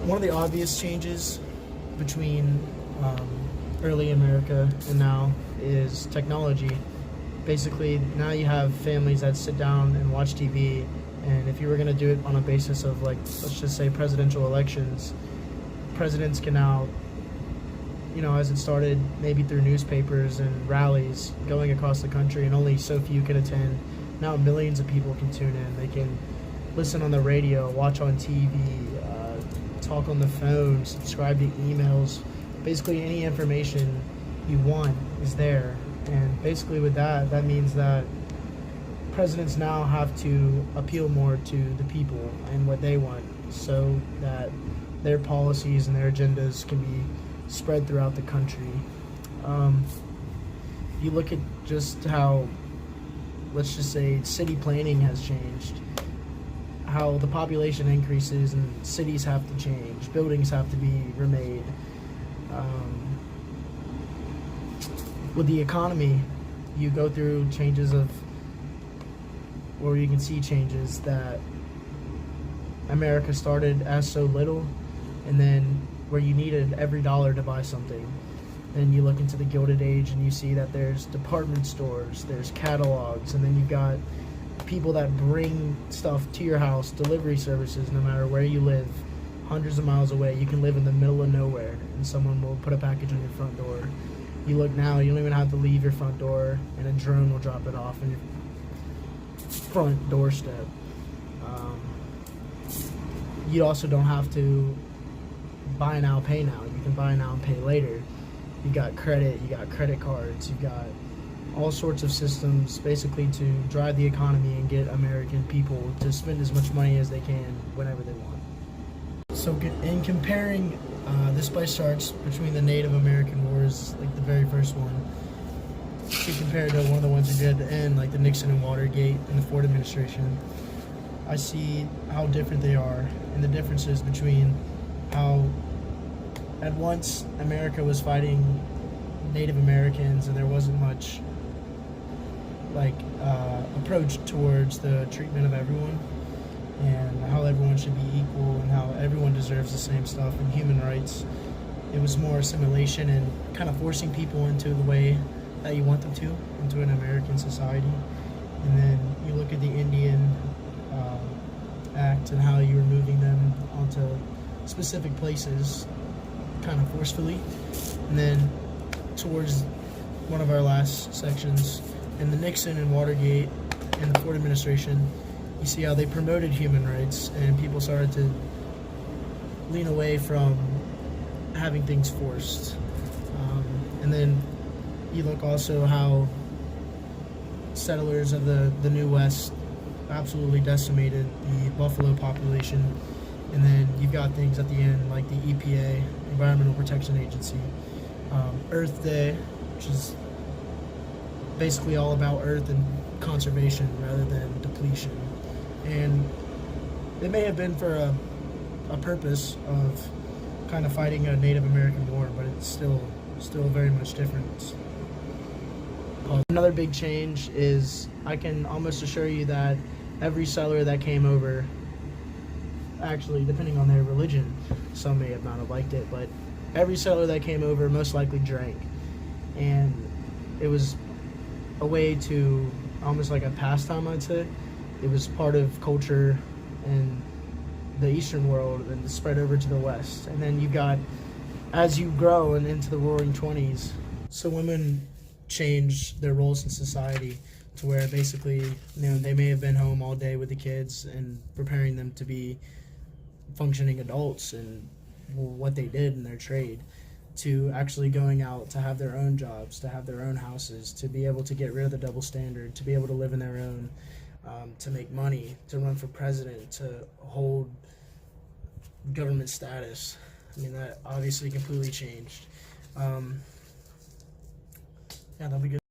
One of the obvious changes between early America and now is technology. Basically, now you have families that sit down and watch TV, and if you were going to do it on a basis of, like, let's just say presidential elections, presidents can now, as it started maybe through newspapers and rallies going across the country, and only so few can attend. Now millions of people can tune in. They can listen on the radio, watch on TV, talk on the phone, subscribe to emails. Basically, any information you want is there. And basically, with that means that presidents now have to appeal more to the people and what they want, so that their policies and their agendas can be spread throughout the country. You look at just how, let's just say, city planning has changed, how the population increases and cities have to change, buildings have to be remade. With the economy, you go through changes or you can see changes that America started as so little, and then where you needed every dollar to buy something. Then you look into the Gilded Age and you see that there's department stores, there's catalogs, and then you've got people that bring stuff to your house, delivery services, no matter where you live, hundreds of miles away. You can live in the middle of nowhere and someone will put a package on your front door. You look now, you don't even have to leave your front door, and a drone will drop it off on your front doorstep. You also don't have to buy now, pay now. You can buy now and pay later. You got credit, you got credit cards, you got all sorts of systems basically to drive the economy and get American people to spend as much money as they can whenever they want. So in comparing, this by starts between the Native American Wars, like the very first one, to compare to one of the ones we did at the end, like the Nixon and Watergate and the Ford administration. I see how different they are, and the differences between how at once America was fighting Native Americans and there wasn't much approach towards the treatment of everyone, and how everyone should be equal and how everyone deserves the same stuff and human rights. It was more assimilation and kind of forcing people into the way that you want them to, into an American society. And then you look at the Indian Act and how you were moving them onto specific places kind of forcefully. And then towards one of our last sections, in the Nixon and Watergate and the Ford administration, you see how they promoted human rights and people started to lean away from having things forced. And then you look also how settlers of the New West absolutely decimated the buffalo population. And then you've got things at the end like the EPA, Environmental Protection Agency, Earth Day, which is basically all about Earth and conservation rather than depletion. And it may have been for a purpose of kind of fighting a Native American war, but it's still very much different. Another big change is I can almost assure you that every settler that came over, actually depending on their religion, some may have not have liked it, but every settler that came over most likely drank. And it was a way to, almost like a pastime, I'd say. It was part of culture in the Eastern world and spread over to the West. And then you got, as you grow and into the Roaring 20s, so women change their roles in society to where basically, they may have been home all day with the kids and preparing them to be functioning adults and what they did in their trade, to actually going out to have their own jobs, to have their own houses, to be able to get rid of the double standard, to be able to live in their own, to make money, to run for president, to hold government status. I mean, that obviously completely changed. Yeah, that'll be good.